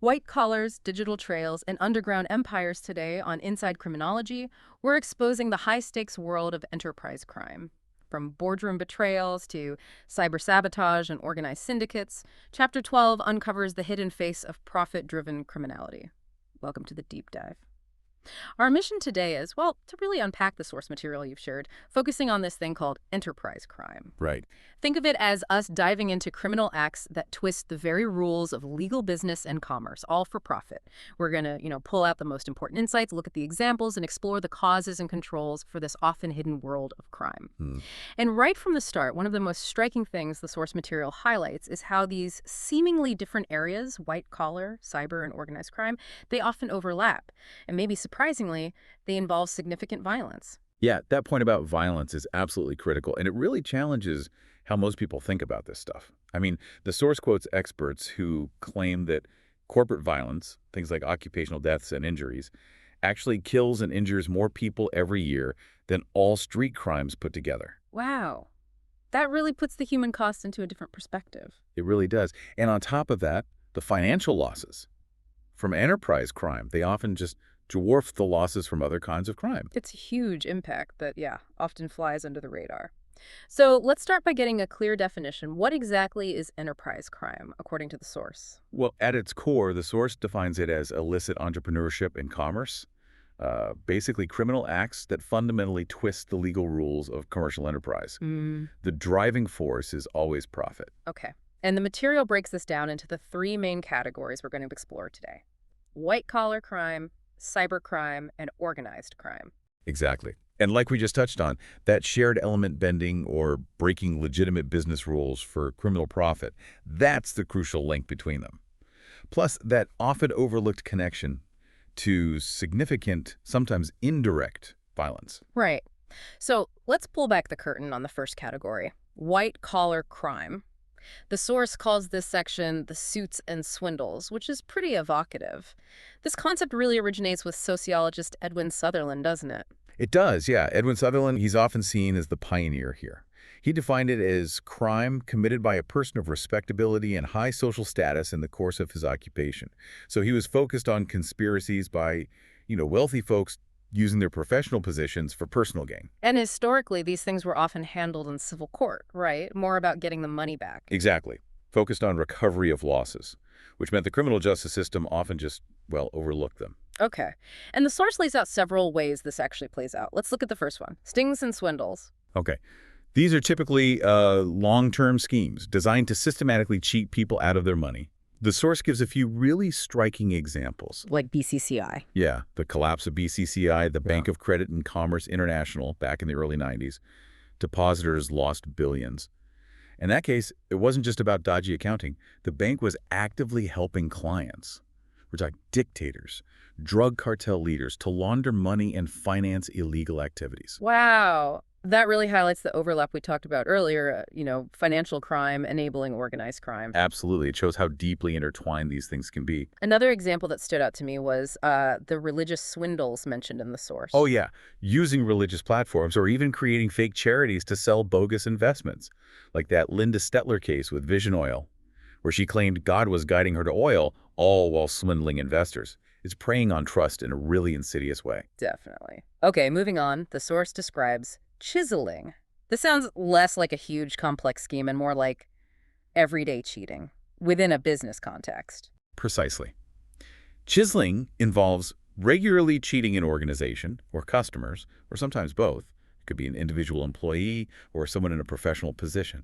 White collars, digital trails, and underground empires today on Inside Criminology, we're exposing the high-stakes world of enterprise crime. From boardroom betrayals to cyber sabotage and organized syndicates, Chapter 12 uncovers the hidden face of profit-driven criminality. Welcome to the deep dive. Our mission today is, well, to really unpack the source material you've shared, focusing on this thing called enterprise crime. Right. Think of it as us diving into criminal acts that twist the very rules of legal business and commerce, all for profit. We're going to, pull out the most important insights, look at the examples, and explore the causes and controls for this often hidden world of crime. And right from the start, one of the most striking things the source material highlights is how these seemingly different areas, white collar, cyber, and organized crime, they often overlap. And maybe surprisingly, they involve significant violence. Yeah, that point about violence is absolutely critical, and it really challenges how most people think about this stuff. I mean, the source quotes experts who claim that corporate violence, things like occupational deaths and injuries, actually kills and injures more people every year than all street crimes put together. Wow. That really puts the human cost into a different perspective. It really does. And on top of that, the financial losses from enterprise crime, they often just dwarf the losses from other kinds of crime. It's a huge impact that, often flies under the radar. So let's start by getting a clear definition. What exactly is enterprise crime, according to the source? Well, at its core, the source defines it as illicit entrepreneurship and commerce, basically criminal acts that fundamentally twist the legal rules of commercial enterprise. The driving force is always profit. Okay. And the material breaks this down into the three main categories we're going to explore today: white-collar crime, cybercrime, and organized crime. Exactly. And like we just touched on, that shared element bending or breaking legitimate business rules for criminal profit, that's the crucial link between them. Plus, that often overlooked connection to significant, sometimes indirect violence. Right. So let's pull back the curtain on the first category, white-collar crime. The source calls this section the suits and swindles, which is pretty evocative. This concept really originates with sociologist Edwin Sutherland, doesn't it? It does, yeah. Edwin Sutherland, he's often seen as the pioneer here. He defined it as crime committed by a person of respectability and high social status in the course of his occupation. So he was focused on conspiracies by, wealthy folks using their professional positions for personal gain. And historically, these things were often handled in civil court, right? More about getting the money back. Exactly. Focused on recovery of losses, which meant the criminal justice system often just, overlooked them. Okay. And the source lays out several ways this actually plays out. Let's look at the first one, stings and swindles. Okay. These are typically long-term schemes designed to systematically cheat people out of their money. The source gives a few really striking examples. Like BCCI. Yeah, the collapse of BCCI, the Bank of Credit and Commerce International back in the early 90s. Depositors lost billions. In that case, it wasn't just about dodgy accounting. The bank was actively helping clients. We're talking dictators, drug cartel leaders to launder money and finance illegal activities. Wow. That really highlights the overlap we talked about earlier, financial crime enabling organized crime. Absolutely. It shows how deeply intertwined these things can be. Another example that stood out to me was the religious swindles mentioned in the source. Oh, yeah. Using religious platforms or even creating fake charities to sell bogus investments, like that Linda Stetler case with Vision Oil, where she claimed God was guiding her to oil, all while swindling investors. It's preying on trust in a really insidious way. Definitely. Okay, moving on. The source describes chiseling. This sounds less like a huge complex scheme and more like everyday cheating within a business context. Precisely. Chiseling involves regularly cheating an organization or customers, or sometimes both. It could be an individual employee or someone in a professional position.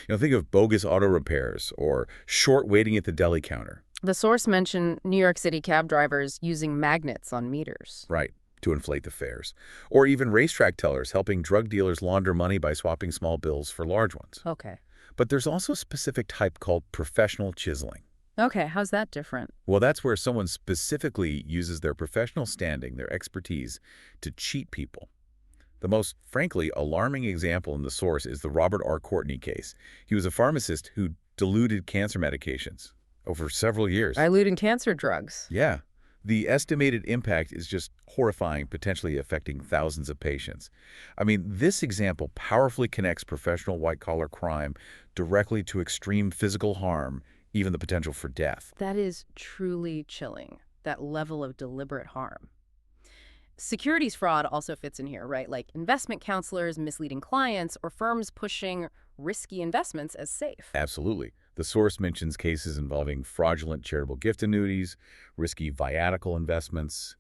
Think of bogus auto repairs or short waiting at the deli counter. The source mentioned New York City cab drivers using magnets on meters. Right. To inflate the fares. Or even racetrack tellers helping drug dealers launder money by swapping small bills for large ones. Okay. But there's also a specific type called professional chiseling. Okay, how's that different? Well, that's where someone specifically uses their professional standing, their expertise, to cheat people. The most, frankly, alarming example in the source is the Robert R. Courtney case. He was a pharmacist who diluted cancer medications over several years. Diluting cancer drugs. Yeah. The estimated impact is just horrifying, potentially affecting thousands of patients. I mean, this example powerfully connects professional white-collar crime directly to extreme physical harm even the potential for death. That is truly chilling, that level of deliberate harm. Securities fraud also fits in here, right? Like investment counselors misleading clients or firms pushing risky investments as safe. Absolutely. The source mentions cases involving fraudulent charitable gift annuities, risky viatical investments,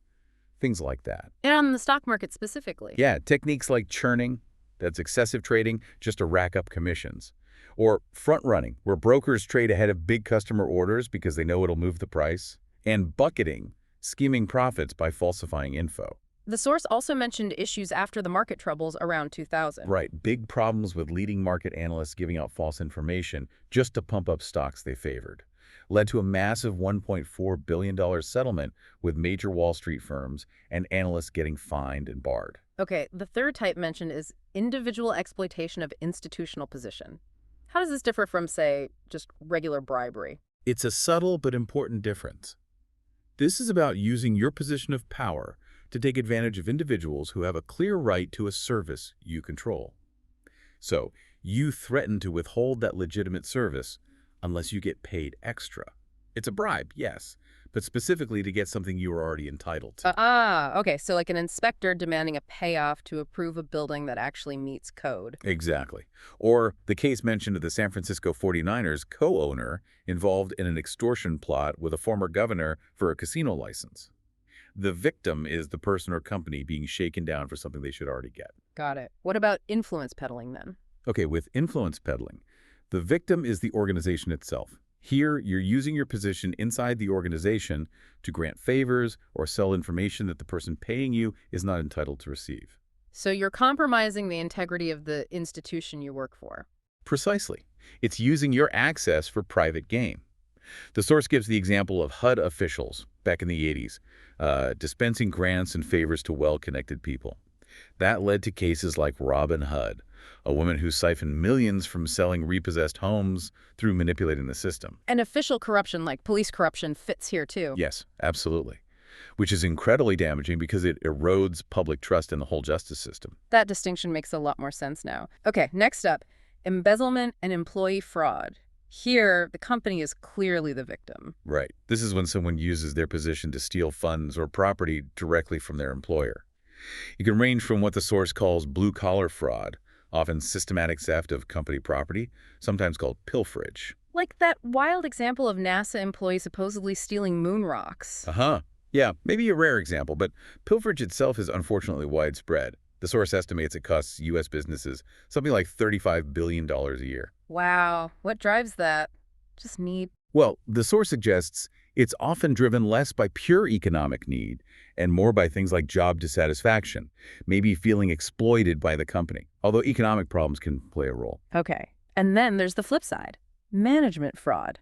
things like that. And on the stock market specifically. Yeah, techniques like churning, that's excessive trading, just to rack up commissions. Or front-running, where brokers trade ahead of big customer orders because they know it'll move the price. And bucketing, scheming profits by falsifying info. The source also mentioned issues after the market troubles around 2000. Right, big problems with leading market analysts giving out false information just to pump up stocks they favored. Led to a massive $1.4 billion settlement with major Wall Street firms and analysts getting fined and barred. Okay, the third type mentioned is individual exploitation of institutional position. How does this differ from, say, just regular bribery? It's a subtle but important difference. This is about using your position of power to take advantage of individuals who have a clear right to a service you control. So, you threaten to withhold that legitimate service unless you get paid extra. It's a bribe, yes, but specifically to get something you are already entitled to. Okay, so like an inspector demanding a payoff to approve a building that actually meets code. Exactly. Or the case mentioned of the San Francisco 49ers co-owner involved in an extortion plot with a former governor for a casino license. The victim is the person or company being shaken down for something they should already get. Got it. What about influence peddling then? Okay, with influence peddling, the victim is the organization itself. Here, you're using your position inside the organization to grant favors or sell information that the person paying you is not entitled to receive. So you're compromising the integrity of the institution you work for. Precisely. It's using your access for private gain. The source gives the example of HUD officials back in the 80s, dispensing grants and favors to well-connected people. That led to cases like Robin Hood, a woman who siphoned millions from selling repossessed homes through manipulating the system. And official corruption, like police corruption, fits here too. Yes, absolutely. Which is incredibly damaging because it erodes public trust in the whole justice system. That distinction makes a lot more sense now. Okay, next up, embezzlement and employee fraud. Here, the company is clearly the victim. Right. This is when someone uses their position to steal funds or property directly from their employer. It can range from what the source calls blue-collar fraud, often systematic theft of company property, sometimes called pilferage. Like that wild example of NASA employees supposedly stealing moon rocks. Yeah, maybe a rare example, but pilferage itself is unfortunately widespread. The source estimates it costs U.S. businesses something like $35 billion a year. Wow, what drives that? Just need. Well, the source suggests it's often driven less by pure economic need and more by things like job dissatisfaction, maybe feeling exploited by the company, although economic problems can play a role. Okay, and then there's the flip side, management fraud.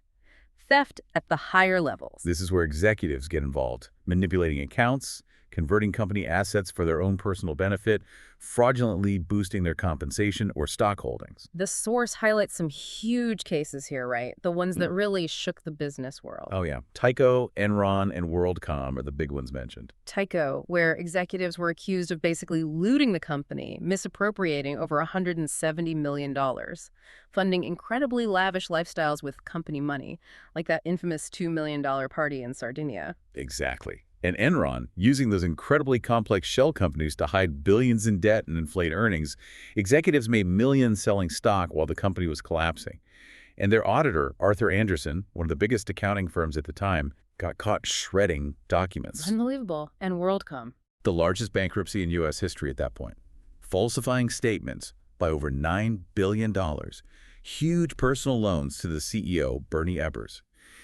Theft at the higher levels. This is where executives get involved, manipulating accounts, converting company assets for their own personal benefit, fraudulently boosting their compensation or stock holdings. The source highlights some huge cases here, right? The ones that really shook the business world. Oh yeah, Tyco, Enron, and WorldCom are the big ones mentioned. Tyco, where executives were accused of basically looting the company, misappropriating over $170 million, funding incredibly lavish lifestyles with company money, like that infamous $2 million party in Sardinia. Exactly. And Enron, using those incredibly complex shell companies to hide billions in debt and inflate earnings, executives made millions selling stock while the company was collapsing. And their auditor, Arthur Andersen, one of the biggest accounting firms at the time, got caught shredding documents. Unbelievable. And WorldCom. The largest bankruptcy in U.S. history at that point. Falsifying statements by over $9 billion. Huge personal loans to the CEO, Bernie Ebbers.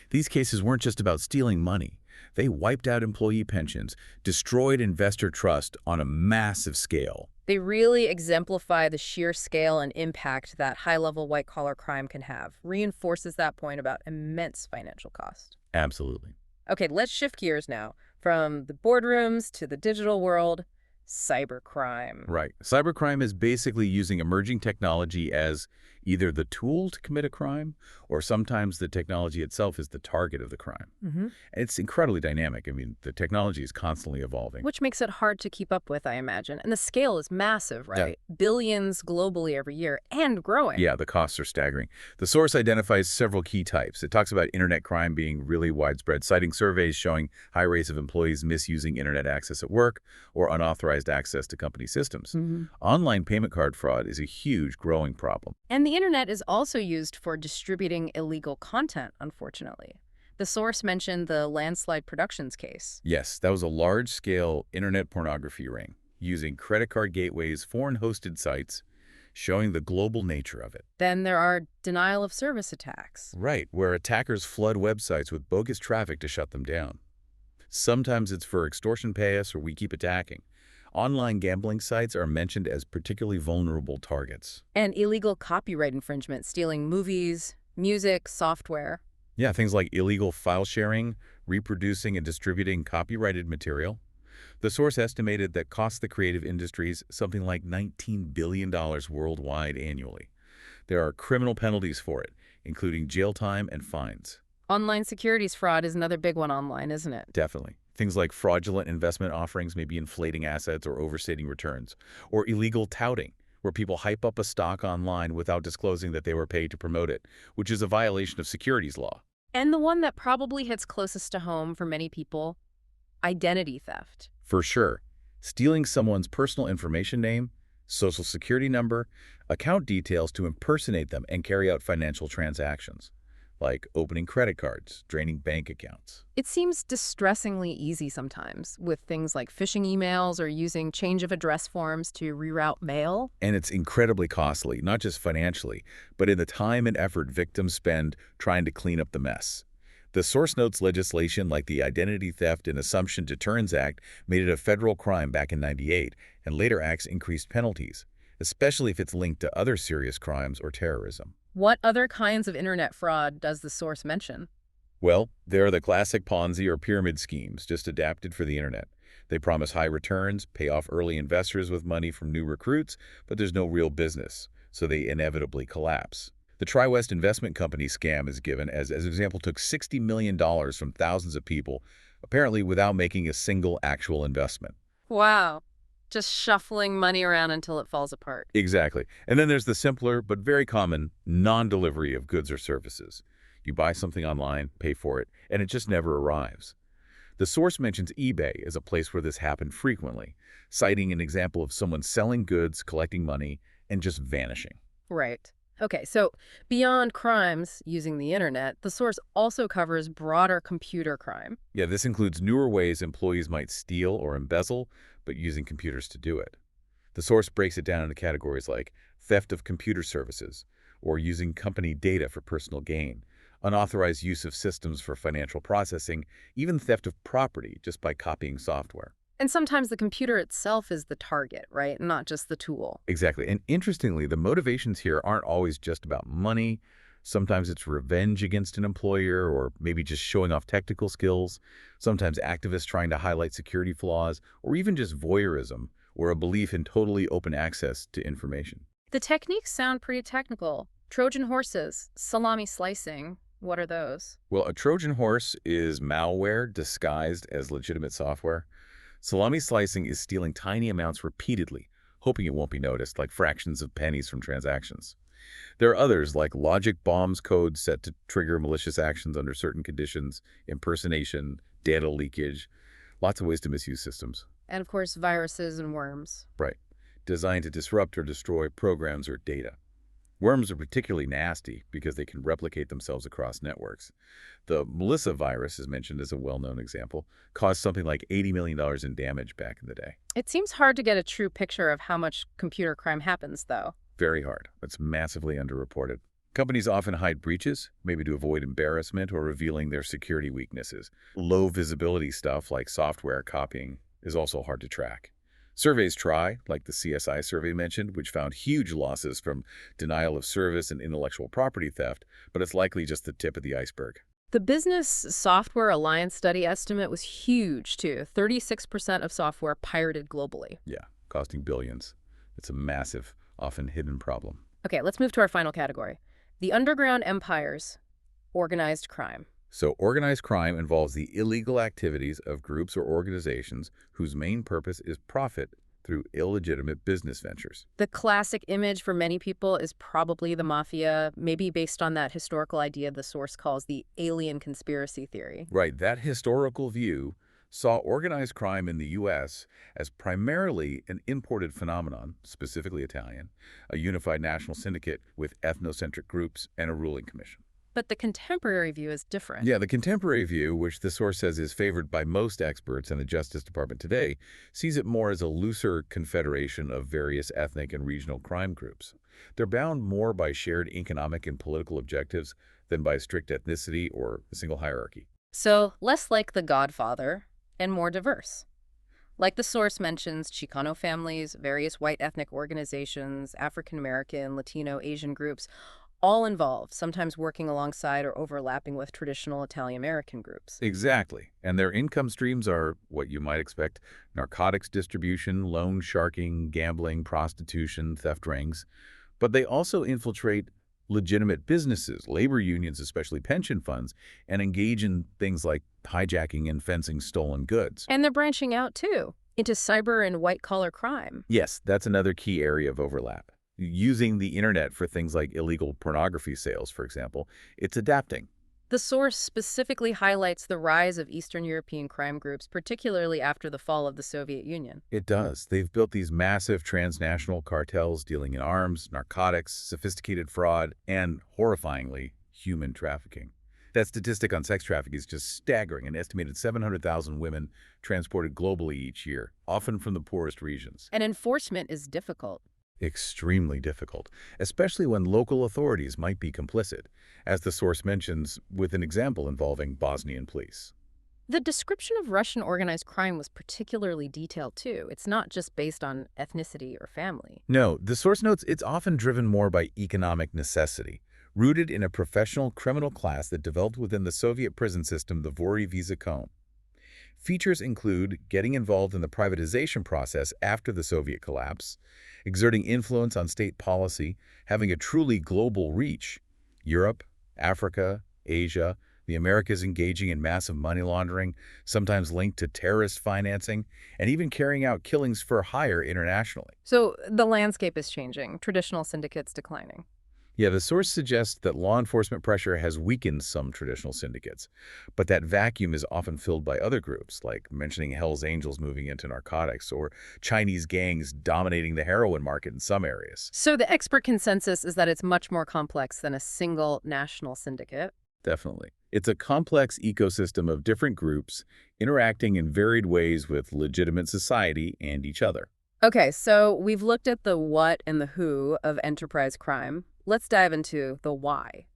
These cases weren't just about stealing money. They wiped out employee pensions, destroyed investor trust on a massive scale. They really exemplify the sheer scale and impact that high-level white-collar crime can have. Reinforces that point about immense financial cost. Absolutely. Okay, let's shift gears now. From the boardrooms to the digital world, cybercrime. Right. Cybercrime is basically using emerging technology as either the tool to commit a crime, or sometimes the technology itself is the target of the crime. Hmm. And it's incredibly dynamic. I mean, the technology is constantly evolving. Which makes it hard to keep up with, I imagine. And the scale is massive, Yeah. right? Billions globally every year and growing. Yeah, the costs are staggering. The source identifies several key types. It talks about internet crime being really widespread, citing surveys showing high rates of employees misusing internet access at work or unauthorized access to company systems. Hmm. Online payment card fraud is a huge growing problem. And the internet is also used for distributing illegal content, unfortunately. The source mentioned the Landslide Productions case. Yes, that was a large-scale internet pornography ring using credit card gateways, foreign-hosted sites, showing the global nature of it. Then there are denial of service attacks. Right, where attackers flood websites with bogus traffic to shut them down. Sometimes it's for extortion pay us or we keep attacking. Online gambling sites are mentioned as particularly vulnerable targets. And illegal copyright infringement, stealing movies, music, software. Yeah, things like illegal file sharing, reproducing and distributing copyrighted material. The source estimated that costs the creative industries something like $19 billion worldwide annually. There are criminal penalties for it, including jail time and fines. Online securities fraud is another big one online, isn't it? Definitely. Things like fraudulent investment offerings may be inflating assets or overstating returns, or illegal touting, where people hype up a stock online without disclosing that they were paid to promote it, which is a violation of securities law. And the one that probably hits closest to home for many people, identity theft. For sure, stealing someone's personal information name, social security number, account details to impersonate them and carry out financial transactions, like opening credit cards, draining bank accounts. It seems distressingly easy sometimes, with things like phishing emails or using change of address forms to reroute mail. And it's incredibly costly, not just financially, but in the time and effort victims spend trying to clean up the mess. The source notes legislation like the Identity Theft and Assumption Deterrence Act made it a federal crime back in '98, and later acts increased penalties, especially if it's linked to other serious crimes or terrorism. What other kinds of internet fraud does the source mention? Well, there are the classic Ponzi or pyramid schemes, just adapted for the internet. They promise high returns, pay off early investors with money from new recruits, but there's no real business, so they inevitably collapse. The TriWest Investment Company scam is given as an example, took $60 million from thousands of people, apparently without making a single actual investment. Wow. Just shuffling money around until it falls apart. Exactly. And then there's the simpler but very common non-delivery of goods or services. You buy something online, pay for it, and it just never arrives. The source mentions eBay as a place where this happened frequently, citing an example of someone selling goods, collecting money, and just vanishing. Right. Okay, so beyond crimes using the internet, the source also covers broader computer crime. Yeah, this includes newer ways employees might steal or embezzle, but using computers to do it. The source breaks it down into categories like theft of computer services, or using company data for personal gain, unauthorized use of systems for financial processing, even theft of property just by copying software. And sometimes the computer itself is the target, right? Not just the tool. Exactly. And interestingly, the motivations here aren't always just about money. Sometimes it's revenge against an employer or maybe just showing off technical skills. Sometimes activists trying to highlight security flaws or even just voyeurism or a belief in totally open access to information. The techniques sound pretty technical. Trojan horses, salami slicing. What are those? Well, a Trojan horse is malware disguised as legitimate software. Salami slicing is stealing tiny amounts repeatedly, hoping it won't be noticed, like fractions of pennies from transactions. There are others, like logic bombs codes set to trigger malicious actions under certain conditions, impersonation, data leakage, lots of ways to misuse systems. And of course, viruses and worms. Right. Designed to disrupt or destroy programs or data. Worms are particularly nasty because they can replicate themselves across networks. The Melissa virus is mentioned as a well-known example, caused something like $80 million in damage back in the day. It seems hard to get a true picture of how much computer crime happens, though. Very hard. It's massively underreported. Companies often hide breaches, maybe to avoid embarrassment or revealing their security weaknesses. Low visibility stuff like software copying is also hard to track. Surveys try, like the CSI survey mentioned, which found huge losses from denial of service and intellectual property theft, but it's likely just the tip of the iceberg. The Business Software Alliance study estimate was huge, too. 36% of software pirated globally. Yeah, costing billions. It's a massive, often hidden problem. Okay, let's move to our final category. The underground empires, organized crime. So organized crime involves the illegal activities of groups or organizations whose main purpose is profit through illegitimate business ventures. The classic image for many people is probably the mafia, maybe based on that historical idea the source calls the alien conspiracy theory. Right, that historical view saw organized crime in the U.S. as primarily an imported phenomenon, specifically Italian, a unified national syndicate with ethnocentric groups and a ruling commission. But the contemporary view is different. Yeah, the contemporary view, which the source says is favored by most experts and the Justice Department today, sees it more as a looser confederation of various ethnic and regional crime groups. They're bound more by shared economic and political objectives than by strict ethnicity or a single hierarchy. So, less like The Godfather and more diverse. Like the source mentions, Chicano families, various white ethnic organizations, African American, Latino, Asian groups, all involved, sometimes working alongside or overlapping with traditional Italian-American groups. Exactly. And their income streams are what you might expect: narcotics distribution, loan sharking, gambling, prostitution, theft rings. But they also infiltrate legitimate businesses, labor unions, especially pension funds, and engage in things like hijacking and fencing stolen goods. And they're branching out, too, into cyber and white-collar crime. Yes, that's another key area of overlap. Using the internet for things like illegal pornography sales, for example, it's adapting. The source specifically highlights the rise of Eastern European crime groups, particularly after the fall of the Soviet Union. It does. They've built these massive transnational cartels dealing in arms, narcotics, sophisticated fraud, and, horrifyingly, human trafficking. That statistic on sex trafficking is just staggering. An estimated 700,000 women transported globally each year, often from the poorest regions. And enforcement is difficult. Extremely difficult, especially when local authorities might be complicit, as the source mentions with an example involving Bosnian police. The description of Russian organized crime was particularly detailed, too. It's not just based on ethnicity or family. No, the source notes it's often driven more by economic necessity, rooted in a professional criminal class that developed within the Soviet prison system, the Voroy-Vizakon. Features include getting involved in the privatization process after the Soviet collapse, exerting influence on state policy, having a truly global reach. Europe, Africa, Asia, the Americas engaging in massive money laundering, sometimes linked to terrorist financing, and even carrying out killings for hire internationally. So the landscape is changing, traditional syndicates declining. Yeah, the source suggests that law enforcement pressure has weakened some traditional syndicates, but that vacuum is often filled by other groups, like mentioning Hell's Angels moving into narcotics or Chinese gangs dominating the heroin market in some areas. So the expert consensus is that it's much more complex than a single national syndicate. Definitely. It's a complex ecosystem of different groups interacting in varied ways with legitimate society and each other. Okay, so we've looked at the what and the who of enterprise crime. Let's dive into the why.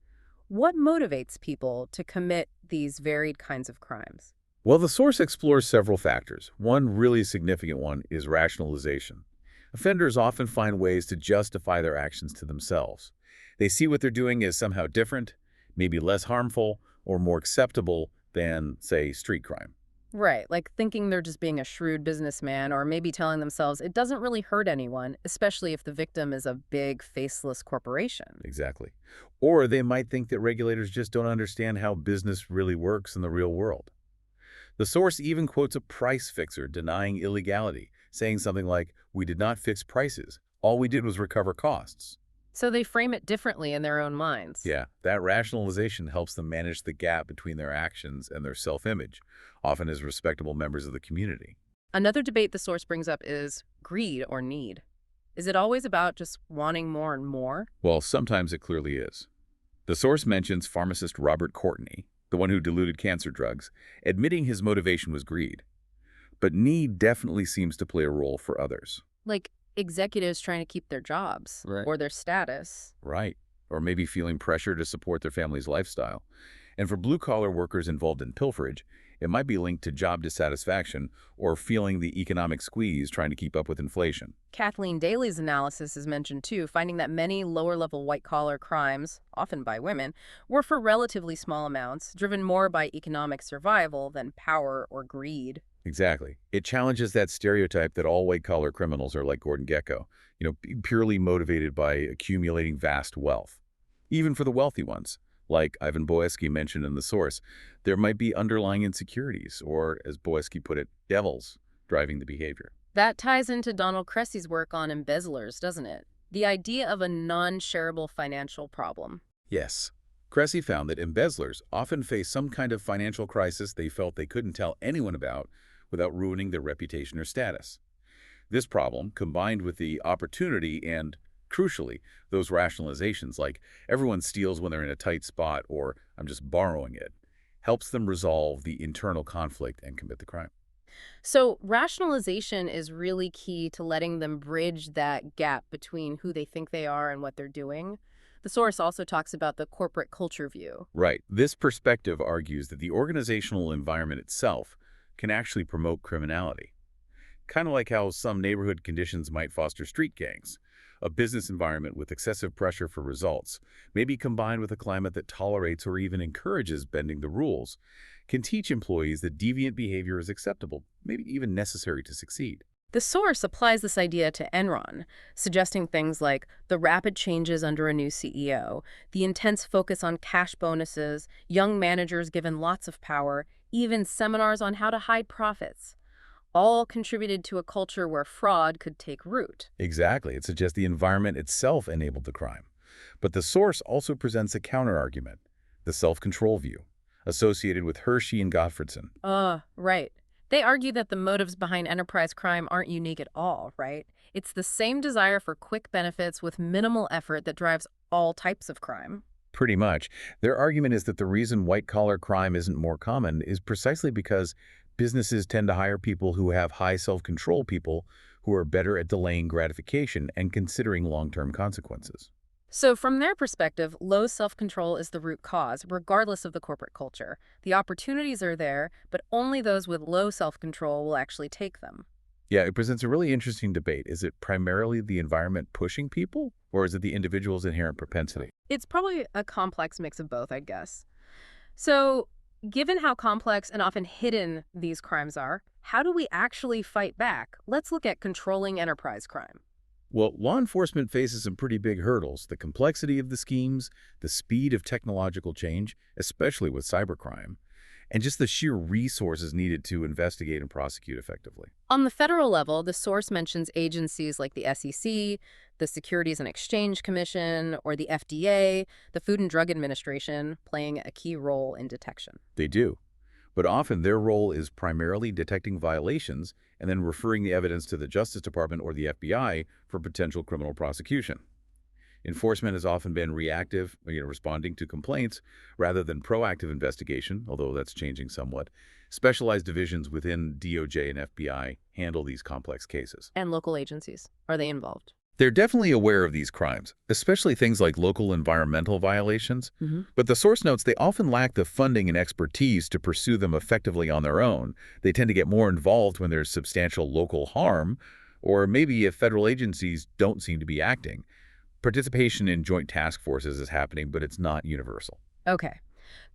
What motivates people to commit these varied kinds of crimes? Well, the source explores several factors. One really significant one is rationalization. Offenders often find ways to justify their actions to themselves. They see what they're doing as somehow different, maybe less harmful, or more acceptable than, say, street crime. Right, like thinking they're just being a shrewd businessman, or maybe telling themselves it doesn't really hurt anyone, especially if the victim is a big, faceless corporation. Exactly. Or they might think that regulators just don't understand how business really works in the real world. The source even quotes a price fixer denying illegality, saying something like, "We did not fix prices. All we did was recover costs." So they frame it differently in their own minds. Yeah, that rationalization helps them manage the gap between their actions and their self-image, often as respectable members of the community. Another debate the source brings up is greed or need. Is it always about just wanting more and more? Well, sometimes it clearly is. The source mentions pharmacist Robert Courtney, the one who diluted cancer drugs, admitting his motivation was greed. But need definitely seems to play a role for others. Like executives trying to keep their jobs Right. or their status. Right. Or maybe feeling pressure to support their family's lifestyle. And for blue-collar workers involved in pilferage, it might be linked to job dissatisfaction or feeling the economic squeeze trying to keep up with inflation. Kathleen Daly's analysis is mentioned too, finding that many lower-level white-collar crimes, often by women, were for relatively small amounts, driven more by economic survival than power or greed. Exactly. It challenges that stereotype that all white-collar criminals are like Gordon Gekko, purely motivated by accumulating vast wealth. Even for the wealthy ones, like Ivan Boesky mentioned in the source, there might be underlying insecurities, or, as Boesky put it, devils driving the behavior. That ties into Donald Cressy's work on embezzlers, doesn't it? The idea of a non-shareable financial problem. Yes. Cressy found that embezzlers often face some kind of financial crisis they felt they couldn't tell anyone about without ruining their reputation or status. This problem, combined with the opportunity and, crucially, those rationalizations like everyone steals when they're in a tight spot or I'm just borrowing it, helps them resolve the internal conflict and commit the crime. So rationalization is really key to letting them bridge that gap between who they think they are and what they're doing. The source also talks about the corporate culture view. Right. This perspective argues that the organizational environment itself can actually promote criminality. Kind of like how some neighborhood conditions might foster street gangs. A business environment with excessive pressure for results, maybe combined with a climate that tolerates or even encourages bending the rules, can teach employees that deviant behavior is acceptable, maybe even necessary to succeed. The source applies this idea to Enron, suggesting things like the rapid changes under a new CEO, the intense focus on cash bonuses, young managers given lots of power, even seminars on how to hide profits. All contributed to a culture where fraud could take root. Exactly. It suggests the environment itself enabled the crime. But the source also presents a counterargument, the self-control view, associated with Hershey and Gottfredson. Right. They argue that the motives behind enterprise crime aren't unique at all, right? It's the same desire for quick benefits with minimal effort that drives all types of crime. Pretty much. Their argument is that the reason white-collar crime isn't more common is precisely because businesses tend to hire people who have high self-control, people who are better at delaying gratification and considering long-term consequences. So from their perspective, low self-control is the root cause, regardless of the corporate culture. The opportunities are there, but only those with low self-control will actually take them. Yeah, it presents a really interesting debate. Is it primarily the environment pushing people, or is it the individual's inherent propensity? It's probably a complex mix of both, I guess. So, given how complex and often hidden these crimes are, how do we actually fight back? Let's look at controlling enterprise crime. Well, law enforcement faces some pretty big hurdles. The complexity of the schemes, the speed of technological change, especially with cybercrime, and just the sheer resources needed to investigate and prosecute effectively. On the federal level, the source mentions agencies like the SEC, the Securities and Exchange Commission, or the FDA, the Food and Drug Administration, playing a key role in detection. They do. But often their role is primarily detecting violations and then referring the evidence to the Justice Department or the FBI for potential criminal prosecution. Enforcement has often been reactive, responding to complaints, rather than proactive investigation, although that's changing somewhat. Specialized divisions within DOJ and FBI handle these complex cases. And local agencies, are they involved? They're definitely aware of these crimes, especially things like local environmental violations, but the source notes they often lack the funding and expertise to pursue them effectively on their own. They tend to get more involved when there's substantial local harm, or maybe if federal agencies don't seem to be acting. Participation in joint task forces is happening, but it's not universal. Okay.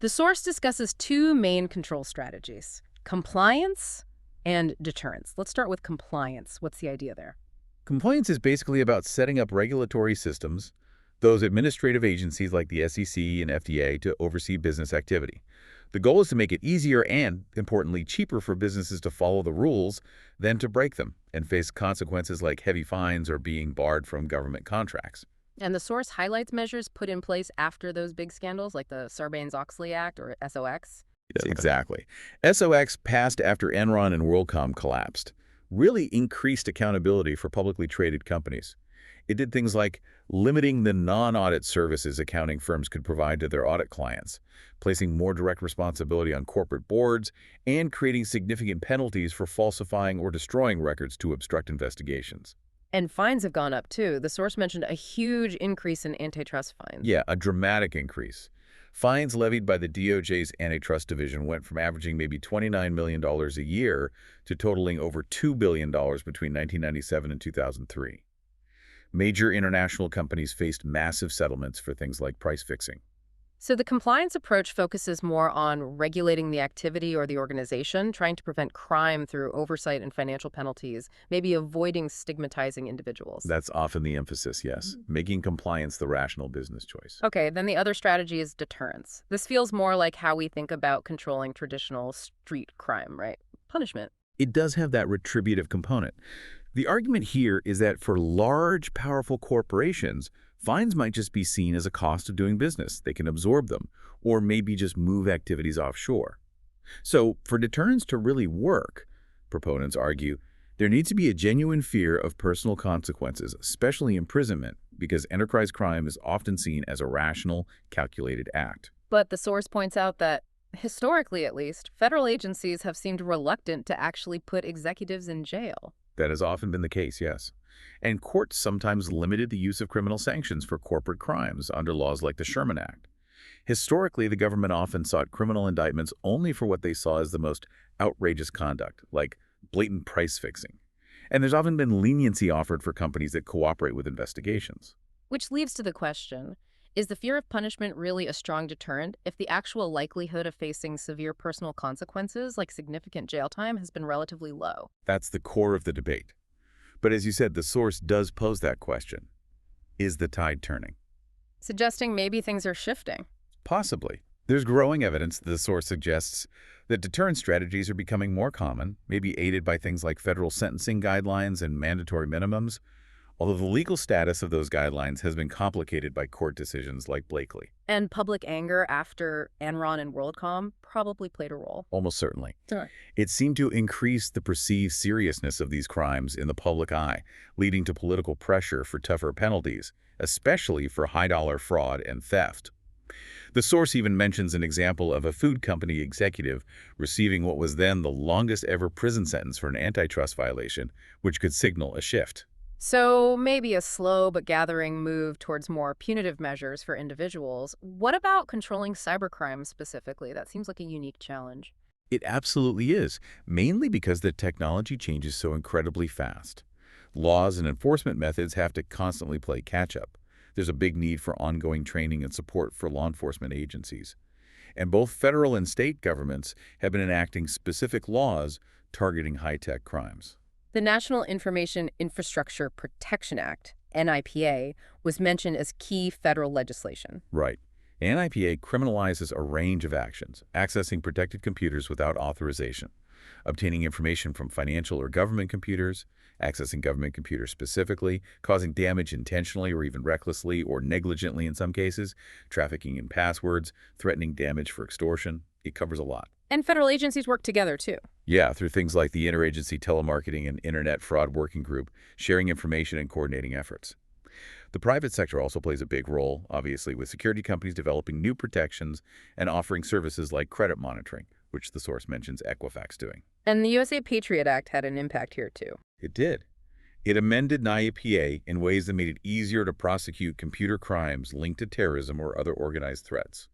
The source discusses two main control strategies: compliance and deterrence. Let's start with compliance. What's the idea there? Compliance is basically about setting up regulatory systems, those administrative agencies like the SEC and FDA to oversee business activity. The goal is to make it easier and, importantly, cheaper for businesses to follow the rules than to break them and face consequences like heavy fines or being barred from government contracts. And the source highlights measures put in place after those big scandals, like the Sarbanes-Oxley Act or SOX. Yes, exactly. SOX passed after Enron and WorldCom collapsed, really increased accountability for publicly traded companies. It did things like limiting the non-audit services accounting firms could provide to their audit clients, placing more direct responsibility on corporate boards, and creating significant penalties for falsifying or destroying records to obstruct investigations. And fines have gone up, too. The source mentioned a huge increase in antitrust fines. Yeah, a dramatic increase. Fines levied by the DOJ's antitrust division went from averaging maybe $29 million a year to totaling over $2 billion between 1997 and 2003. Major international companies faced massive settlements for things like price fixing. So the compliance approach focuses more on regulating the activity or the organization, trying to prevent crime through oversight and financial penalties, maybe avoiding stigmatizing individuals. That's often the emphasis, yes, making compliance the rational business choice. Okay, then the other strategy is deterrence. This feels more like how we think about controlling traditional street crime, right? Punishment. It does have that retributive component. The argument here is that for large, powerful corporations, fines might just be seen as a cost of doing business. They can absorb them, or maybe just move activities offshore. So, for deterrence to really work, proponents argue, there needs to be a genuine fear of personal consequences, especially imprisonment, because enterprise crime is often seen as a rational, calculated act. But the source points out that, historically at least, federal agencies have seemed reluctant to actually put executives in jail. That has often been the case, yes. And courts sometimes limited the use of criminal sanctions for corporate crimes under laws like the Sherman Act. Historically, the government often sought criminal indictments only for what they saw as the most outrageous conduct, like blatant price fixing. And there's often been leniency offered for companies that cooperate with investigations. Which leads to the question, is the fear of punishment really a strong deterrent if the actual likelihood of facing severe personal consequences, like significant jail time, has been relatively low? That's the core of the debate. But as you said, the source does pose that question. Is the tide turning? Suggesting maybe things are shifting. Possibly. There's growing evidence, the source suggests, that deterrent strategies are becoming more common, maybe aided by things like federal sentencing guidelines and mandatory minimums, although the legal status of those guidelines has been complicated by court decisions like Blakely. And public anger after Enron and WorldCom probably played a role. Almost certainly. Sure. It seemed to increase the perceived seriousness of these crimes in the public eye, leading to political pressure for tougher penalties, especially for high-dollar fraud and theft. The source even mentions an example of a food company executive receiving what was then the longest ever prison sentence for an antitrust violation, which could signal a shift. So maybe a slow but gathering move towards more punitive measures for individuals. What about controlling cybercrime specifically? That seems like a unique challenge. It absolutely is, mainly because the technology changes so incredibly fast. Laws and enforcement methods have to constantly play catch-up. There's a big need for ongoing training and support for law enforcement agencies. And both federal and state governments have been enacting specific laws targeting high-tech crimes. The National Information Infrastructure Protection Act, NIPA, was mentioned as key federal legislation. Right. NIPA criminalizes a range of actions, accessing protected computers without authorization, obtaining information from financial or government computers, accessing government computers specifically, causing damage intentionally or even recklessly or negligently in some cases, trafficking in passwords, threatening damage for extortion. It covers a lot. And federal agencies work together, too. Yeah, through things like the Interagency Telemarketing and Internet Fraud Working Group, sharing information and coordinating efforts. The private sector also plays a big role, obviously, with security companies developing new protections and offering services like credit monitoring, which the source mentions Equifax doing. And the USA Patriot Act had an impact here, too. It did. It amended NIPA in ways that made it easier to prosecute computer crimes linked to terrorism or other organized threats.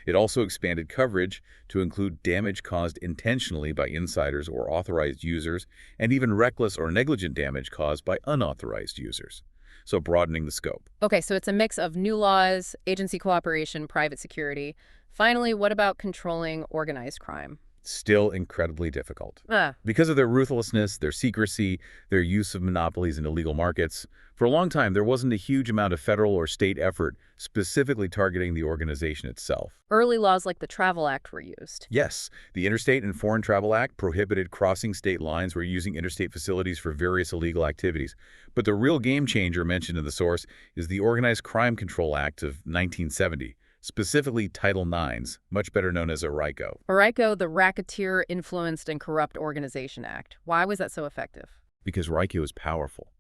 It also expanded coverage to include damage caused intentionally by insiders or authorized users, and even reckless or negligent damage caused by unauthorized users, so broadening the scope. Okay, so it's a mix of new laws, agency cooperation, private security. Finally, what about controlling organized crime? Still incredibly difficult. Ah, Because of their ruthlessness, their secrecy, their use of monopolies in illegal markets, for a long time there wasn't a huge amount of federal or state effort specifically targeting the organization itself. early laws like the Travel Act were used. Yes, the Interstate and Foreign Travel Act prohibited crossing state lines or using interstate facilities for various illegal activities. But the real game changer mentioned in the source is the Organized Crime Control Act of 1970. Specifically Title IX's, much better known as RICO. RICO, the Racketeer Influenced and Corrupt Organization Act. Why was that so effective? Because RICO is powerful.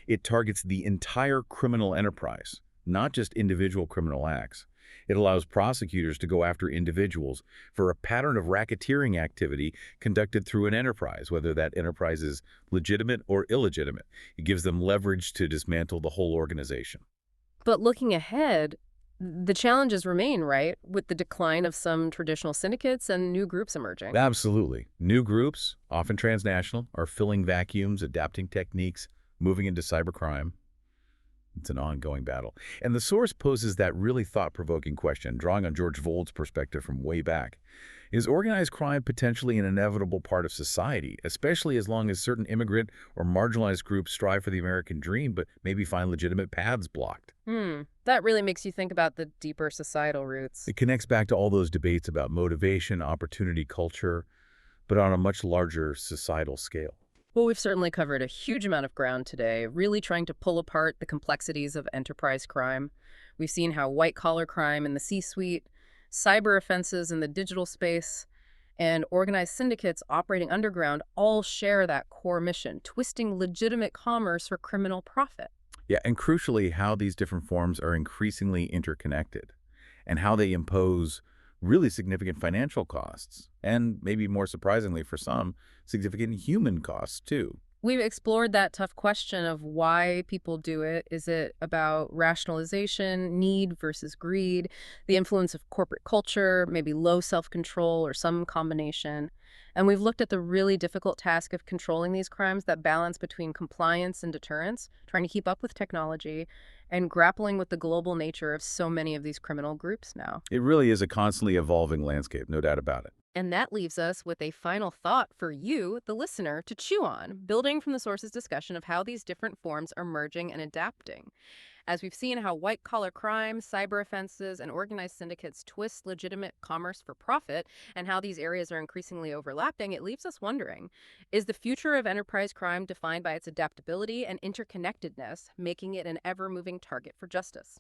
It targets the entire criminal enterprise, not just individual criminal acts. It allows prosecutors to go after individuals for a pattern of racketeering activity conducted through an enterprise, whether that enterprise is legitimate or illegitimate. It gives them leverage to dismantle the whole organization. But looking ahead, the challenges remain, right? With the decline of some traditional syndicates and new groups emerging. Absolutely. New groups, often transnational, are filling vacuums, adapting techniques, moving into cybercrime. It's an ongoing battle. And the source poses that really thought-provoking question, drawing on George Vold's perspective from way back. Is organized crime potentially an inevitable part of society, especially as long as certain immigrant or marginalized groups strive for the American dream but maybe find legitimate paths blocked? That really makes you think about the deeper societal roots. It connects back to all those debates about motivation, opportunity, culture, but on a much larger societal scale. Well, we've certainly covered a huge amount of ground today, really trying to pull apart the complexities of enterprise crime. We've seen how white-collar crime in the C-suite, cyber offenses in the digital space, and organized syndicates operating underground all share that core mission, twisting legitimate commerce for criminal profit. Yeah, and crucially, how these different forms are increasingly interconnected and how they impose really significant financial costs, and maybe more surprisingly for some, significant human costs too. We've explored that tough question of why people do it. Is it about rationalization, need versus greed, the influence of corporate culture, maybe low self-control, or some combination? And we've looked at the really difficult task of controlling these crimes, that balance between compliance and deterrence, trying to keep up with technology, and grappling with the global nature of so many of these criminal groups now. It really is a constantly evolving landscape, no doubt about it. And that leaves us with a final thought for you, the listener, to chew on, building from the source's discussion of how these different forms are merging and adapting. As we've seen how white-collar crime, cyber offenses, and organized syndicates twist legitimate commerce for profit, and how these areas are increasingly overlapping, it leaves us wondering, is the future of enterprise crime defined by its adaptability and interconnectedness, making it an ever-moving target for justice?